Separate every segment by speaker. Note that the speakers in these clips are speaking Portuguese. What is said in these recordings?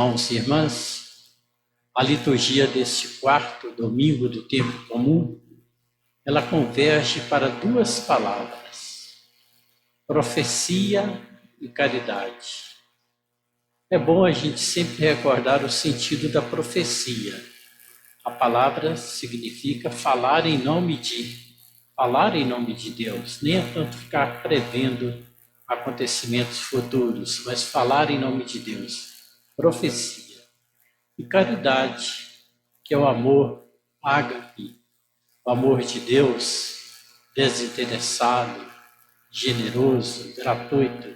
Speaker 1: Irmãos e irmãs, a liturgia deste quarto domingo do tempo comum, ela converge para duas palavras: profecia e caridade. É bom a gente sempre recordar o sentido da profecia. A palavra significa falar em nome de Deus, nem é tanto ficar prevendo acontecimentos futuros, mas falar em nome de Deus. Profecia. E caridade, que é o amor ágape, o amor de Deus, desinteressado, generoso, gratuito.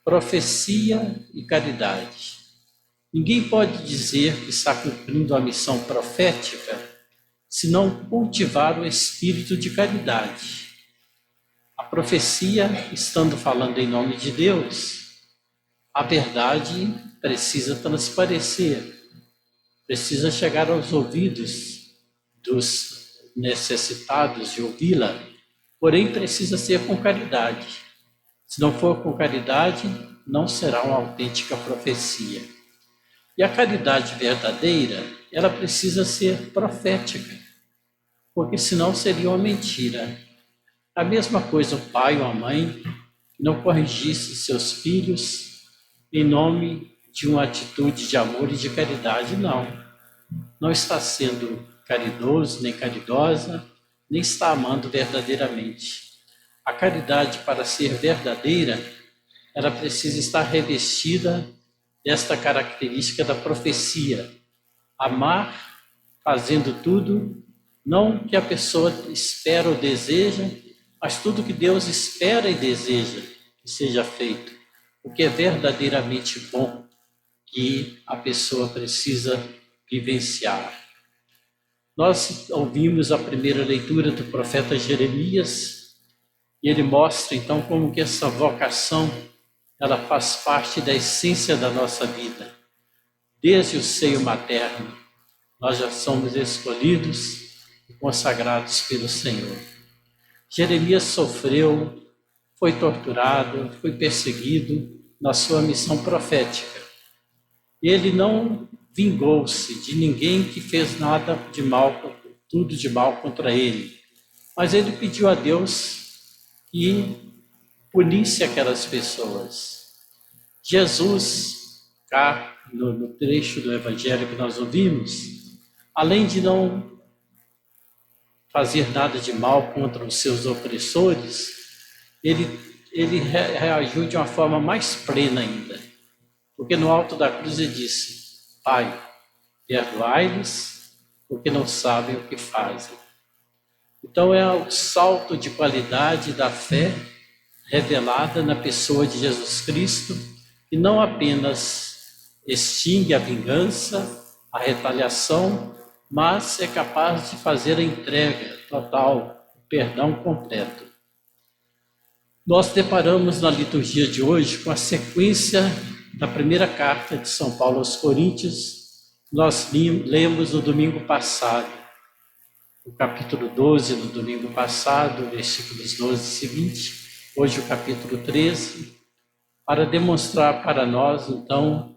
Speaker 1: Profecia e caridade. Ninguém pode dizer que está cumprindo a missão profética se não cultivar o espírito de caridade. A profecia, estando falando em nome de Deus, a verdade precisa transparecer, precisa chegar aos ouvidos dos necessitados de ouvi-la, porém precisa ser com caridade. Se não for com caridade, não será uma autêntica profecia. E a caridade verdadeira, ela precisa ser profética, porque senão seria uma mentira. A mesma coisa o pai ou a mãe que não corrigisse seus filhos em nome de uma atitude de amor e de caridade, não está sendo caridoso, nem caridosa, nem está amando verdadeiramente. A caridade, para ser verdadeira, ela precisa estar revestida desta característica da profecia. Amar fazendo tudo, não que a pessoa espera ou deseja, mas tudo que Deus espera e deseja que seja feito. O que é verdadeiramente bom, que a pessoa precisa vivenciar. Nós ouvimos a primeira leitura do profeta Jeremias, e ele mostra então como que essa vocação, ela faz parte da essência da nossa vida. Desde o seio materno, nós já somos escolhidos e consagrados pelo Senhor. Jeremias sofreu, foi torturado, foi perseguido na sua missão profética. Ele não vingou-se de ninguém que fez nada de mal, tudo de mal contra ele, mas ele pediu a Deus que punisse aquelas pessoas. Jesus, cá no trecho do Evangelho que nós ouvimos, além de não fazer nada de mal contra os seus opressores, ele reagiu de uma forma mais plena ainda. Porque no alto da cruz ele disse: Pai, perdoai-lhes, porque não sabem o que fazem. Então é o salto de qualidade da fé revelada na pessoa de Jesus Cristo, que não apenas extingue a vingança, a retaliação, mas é capaz de fazer a entrega total, o perdão completo. Nós deparamos na liturgia de hoje com a sequência da primeira carta de São Paulo aos Coríntios. Nós lemos no domingo passado, o capítulo 12 no domingo passado, versículos 12 e seguinte, hoje o capítulo 13, para demonstrar para nós, então,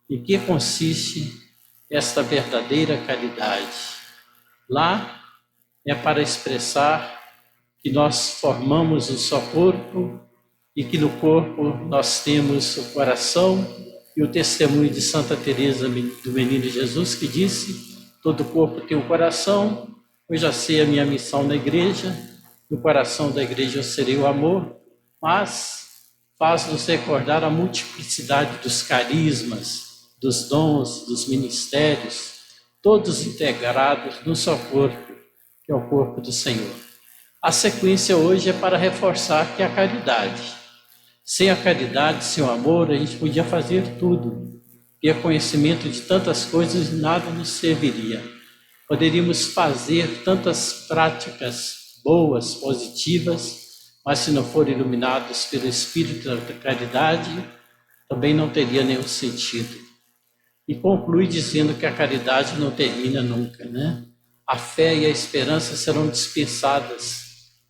Speaker 1: em que consiste esta verdadeira caridade. Lá é para expressar que nós formamos um só corpo e que no corpo nós temos o coração e o testemunho de Santa Teresa do Menino Jesus, que disse: todo corpo tem um coração, eu já sei a minha missão na igreja, no coração da igreja eu serei o amor, mas faz-nos recordar a multiplicidade dos carismas, dos dons, dos ministérios, todos integrados num só corpo, que é o corpo do Senhor. A sequência hoje é para reforçar que a caridade. Sem a caridade, sem o amor, a gente podia fazer tudo. Ter conhecimento de tantas coisas, nada nos serviria. Poderíamos fazer tantas práticas boas, positivas, mas se não forem iluminados pelo Espírito da caridade, também não teria nenhum sentido. E conclui dizendo que a caridade não termina nunca, né? A fé e a esperança serão dispensadas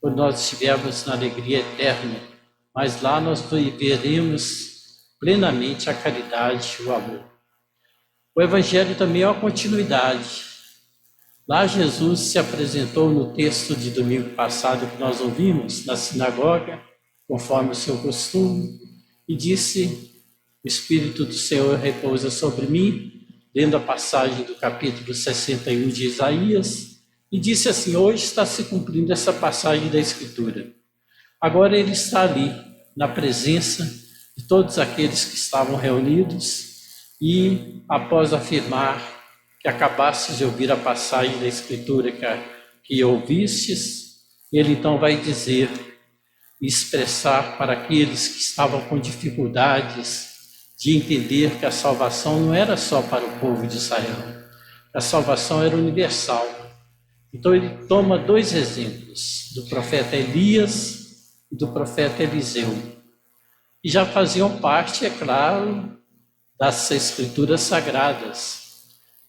Speaker 1: quando nós estivermos na alegria eterna, mas lá nós viveremos plenamente a caridade e o amor. O Evangelho também é uma continuidade. Lá Jesus se apresentou no texto de domingo passado que nós ouvimos, na sinagoga, conforme o seu costume, e disse: o Espírito do Senhor repousa sobre mim, lendo a passagem do capítulo 61 de Isaías, e disse assim: hoje está se cumprindo essa passagem da Escritura. Agora ele está ali, na presença de todos aqueles que estavam reunidos, e após afirmar que acabastes de ouvir a passagem da Escritura que ouvistes, ele então vai dizer e expressar para aqueles que estavam com dificuldades de entender que a salvação não era só para o povo de Israel, a salvação era universal. Então ele toma dois exemplos, do profeta Elias e do profeta Eliseu, que já faziam parte, é claro, das escrituras sagradas.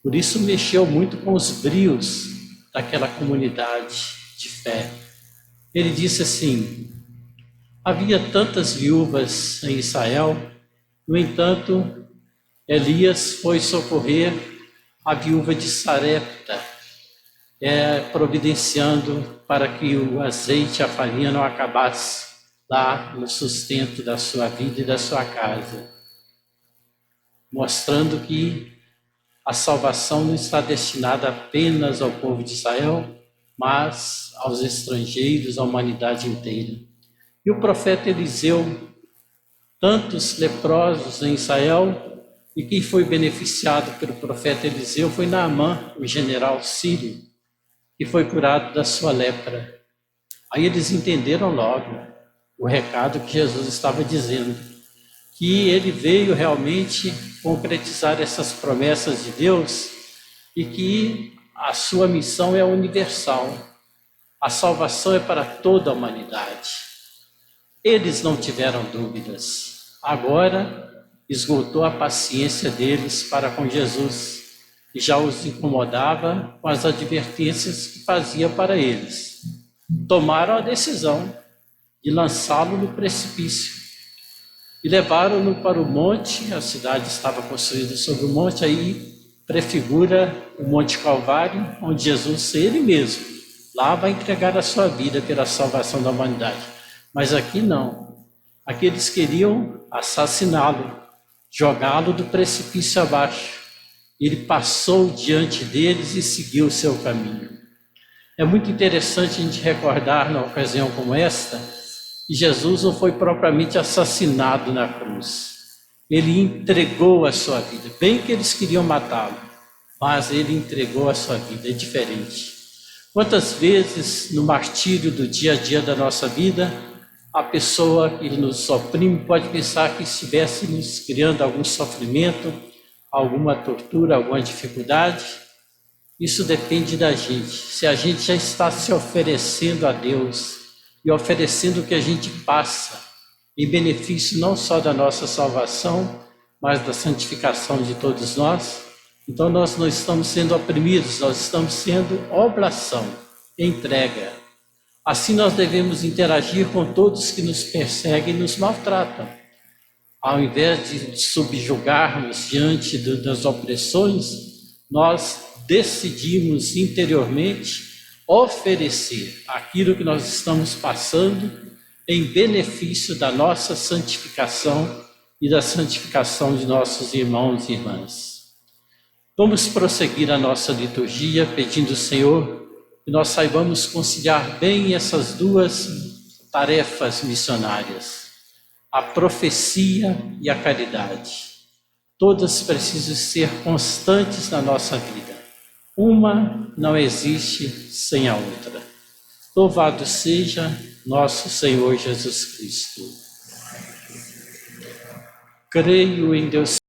Speaker 1: Por isso mexeu muito com os brios daquela comunidade de fé. Ele disse assim: havia tantas viúvas em Israel, no entanto, Elias foi socorrer a viúva de Sarepta, providenciando para que o azeite e a farinha não acabasse lá no sustento da sua vida e da sua casa, mostrando que a salvação não está destinada apenas ao povo de Israel, mas aos estrangeiros, à humanidade inteira. E o profeta Eliseu, tantos leprosos em Israel, e quem foi beneficiado pelo profeta Eliseu foi Naamã, o general sírio, que foi curado da sua lepra. Aí eles entenderam logo o recado que Jesus estava dizendo, que ele veio realmente concretizar essas promessas de Deus e que a sua missão é universal. A salvação é para toda a humanidade. Eles não tiveram dúvidas. Agora esgotou a paciência deles para com Jesus, que já os incomodava com as advertências que fazia para eles. Tomaram a decisão de lançá-lo no precipício e levaram-no para o monte. A cidade estava construída sobre o monte, aí prefigura o Monte Calvário, onde Jesus, ele mesmo, lá vai entregar a sua vida pela salvação da humanidade. Mas aqui não. Aqui eles queriam assassiná-lo, jogá-lo do precipício abaixo. Ele passou diante deles e seguiu o seu caminho. É muito interessante a gente recordar, numa ocasião como esta, que Jesus não foi propriamente assassinado na cruz. Ele entregou a sua vida. Bem que eles queriam matá-lo, mas ele entregou a sua vida. É diferente. Quantas vezes no martírio do dia a dia da nossa vida, a pessoa que nos oprime pode pensar que estivéssemos criando algum sofrimento, alguma tortura, alguma dificuldade. Isso depende da gente. Se a gente já está se oferecendo a Deus e oferecendo o que a gente passa em benefício não só da nossa salvação, mas da santificação de todos nós, então nós não estamos sendo oprimidos, nós estamos sendo oblação, entrega. Assim nós devemos interagir com todos que nos perseguem e nos maltratam. Ao invés de subjugarmos diante das opressões, nós decidimos interiormente oferecer aquilo que nós estamos passando em benefício da nossa santificação e da santificação de nossos irmãos e irmãs. Vamos prosseguir a nossa liturgia pedindo ao Senhor que nós saibamos conciliar bem essas duas tarefas missionárias, a profecia e a caridade. Todas precisam ser constantes na nossa vida. Uma não existe sem a outra. Louvado seja nosso Senhor Jesus Cristo. Creio em Deus